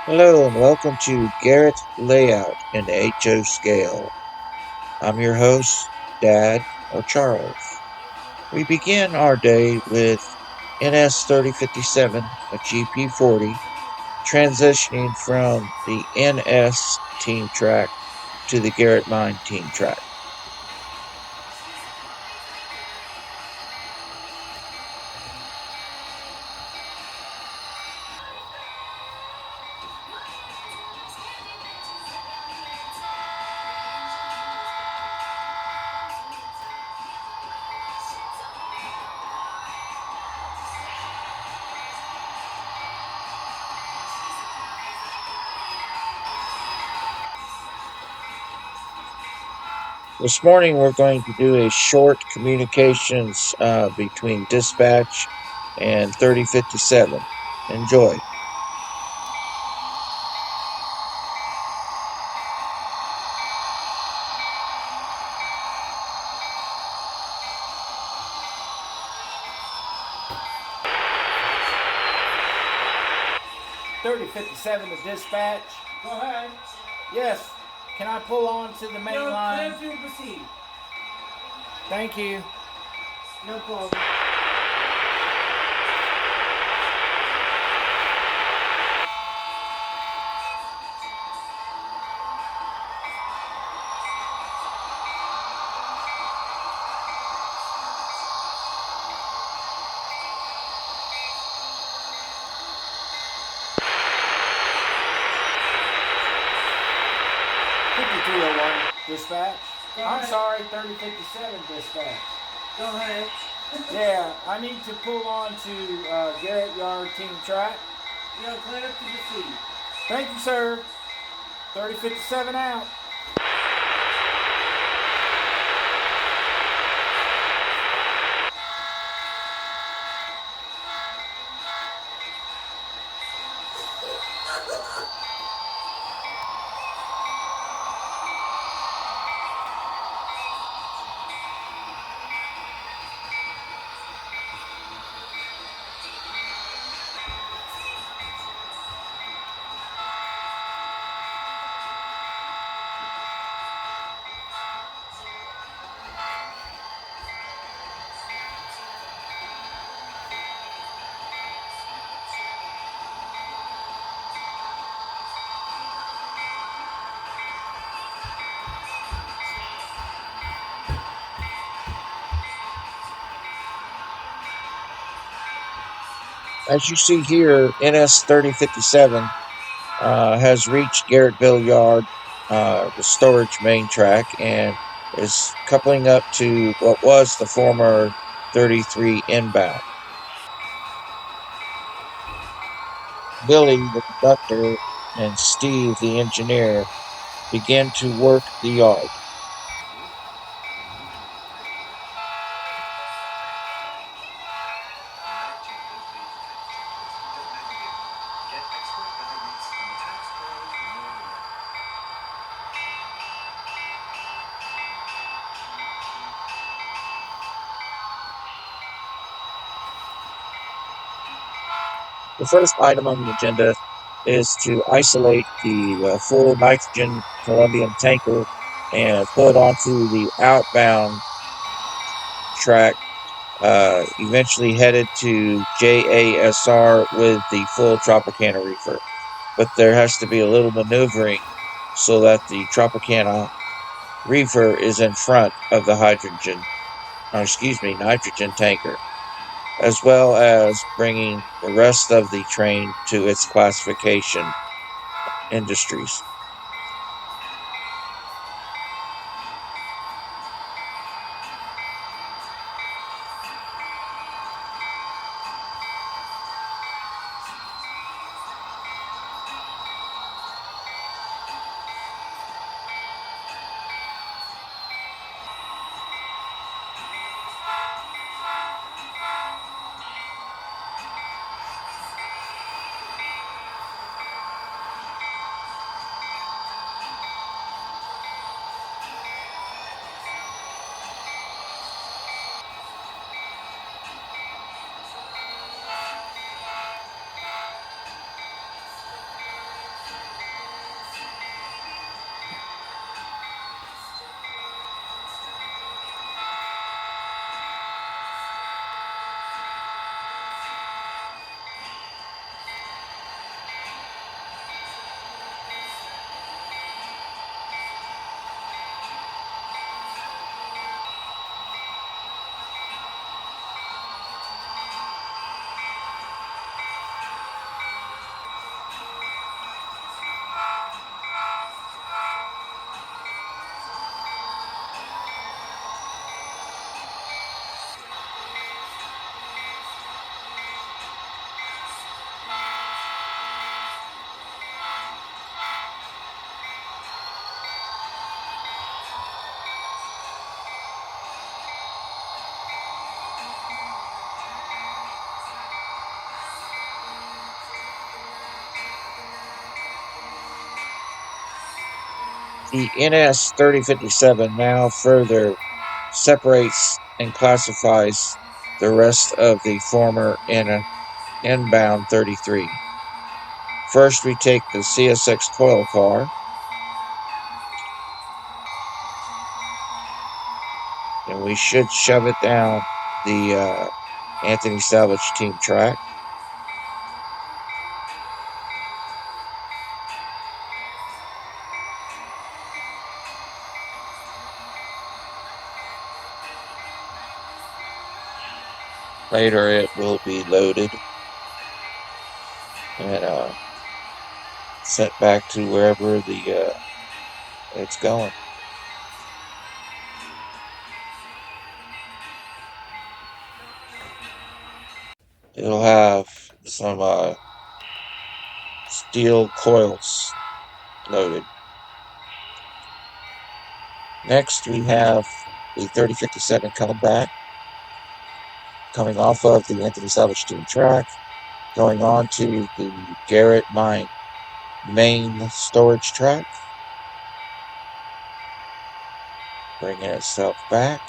Hello and welcome to Garrett Layout in HO Scale. I'm your host, Dad or Charles. We begin our day with NS 3057, a GP40, transitioning from the NS team track to the Garrett Mine team track. This morning we're going to do a short communications between dispatch and 3057. Enjoy. 3057 to dispatch. Go ahead. Yes. Can I pull on to the main line? Clear to proceed. Thank you. No problem. Dispatch. Go I'm ahead. sorry, 3057 dispatch. Go ahead. Yeah, I need to pull on to Garrett Yard team track. You're clear to proceed. Thank you, sir. 3057 out. As you see here, NS 3057 has reached Garrettville Yard, the storage main track, and is coupling up to what was the former 33 inbound. Billy, the conductor, and Steve, the engineer, begin to work the yard. The first item on the agenda is to isolate the full nitrogen Columbian tanker and pull it onto the outbound track, eventually headed to JASR with the full Tropicana reefer. But there has to be a little maneuvering so that the Tropicana reefer is in front of the nitrogen tanker, as well as bringing the rest of the train to its classification industries. The NS 3057 now further separates and classifies the rest of the former inbound 33. First, we take the CSX coil car, and we should shove it down the Anthony Salvage team track. Later, it will be loaded and sent back to wherever it's going. It'll have some steel coils loaded. Next, we have the 3057 coming back, coming off of the Anthony Salvage team track, going on to the Garrett Mine main storage track, bringing itself back.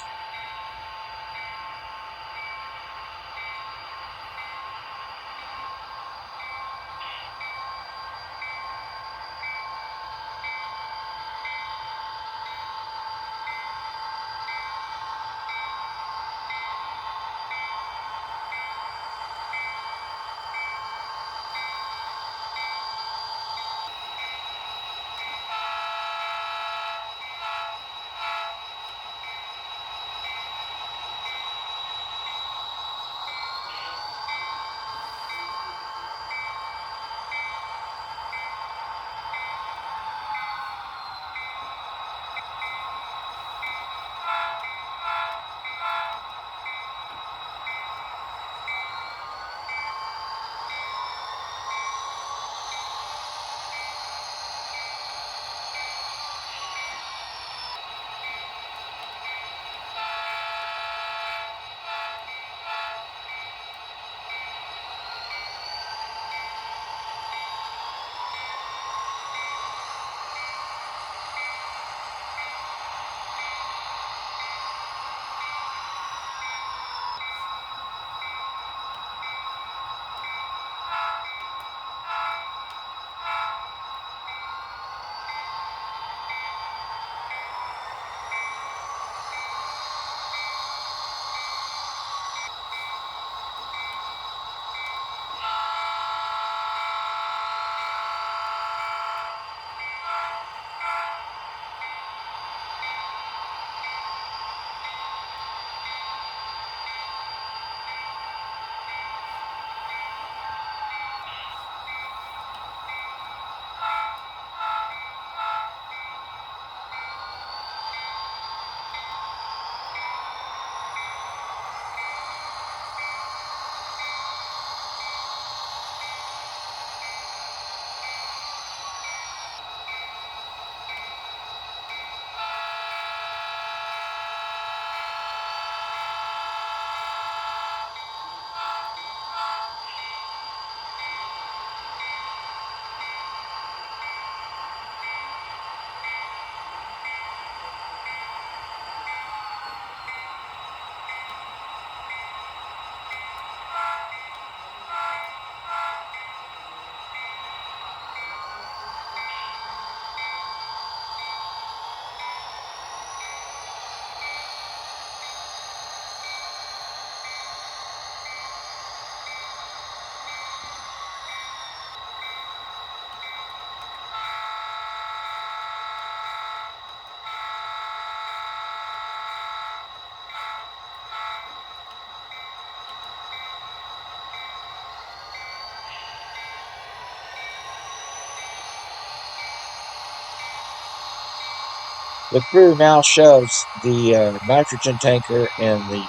The crew now shoves the nitrogen tanker and the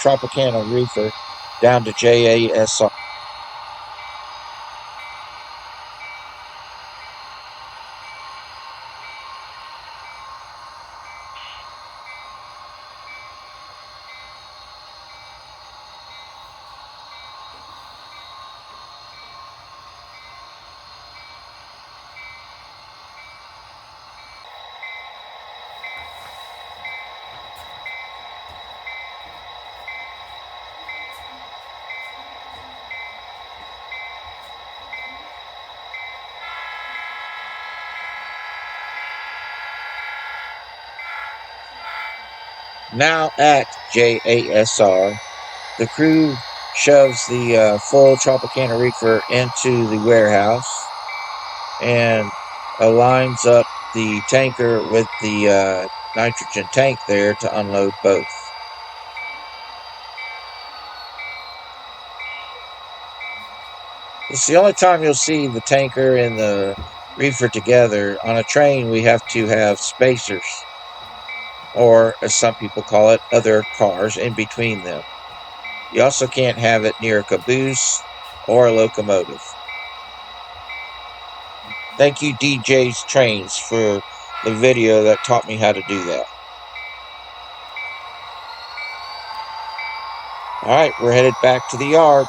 Tropicana reefer down to JASR. Now at JASR, the crew shoves the full Tropicana reefer into the warehouse and aligns up the tanker with the nitrogen tank there to unload both. It's the only time you'll see the tanker and the reefer together. On a train, we have to have spacers, or as some people call it, other cars in between them. You also can't have it near a caboose or a locomotive. Thank you, DJ's Trains, for the video that taught me how to do that. Alright, we're headed back to the yard.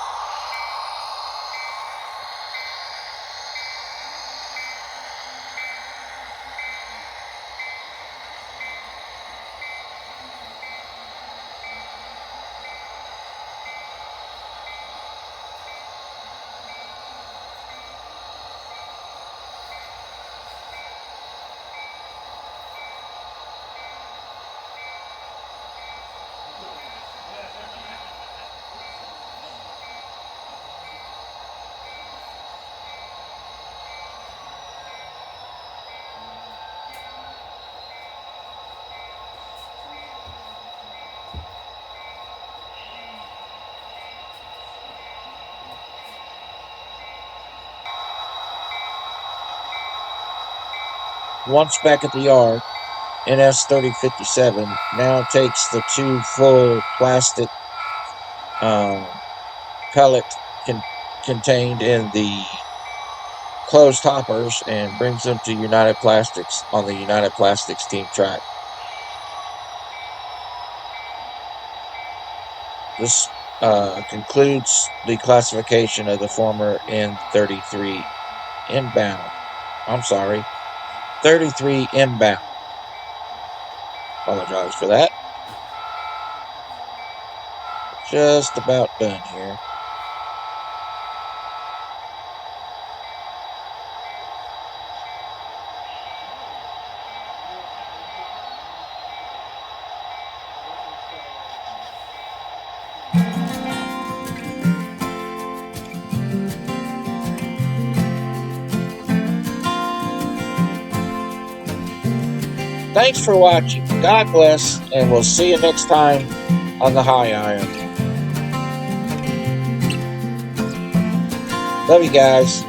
Once back at the yard, NS 3057 now takes the two full plastic pellet contained in the closed hoppers and brings them to United Plastics on the United Plastics team track. This concludes the classification of the former N33 inbound. 33 inbound. Apologize for that. Just about done here. Thanks for watching. God bless, and we'll see you next time on the High Iron. Love you guys.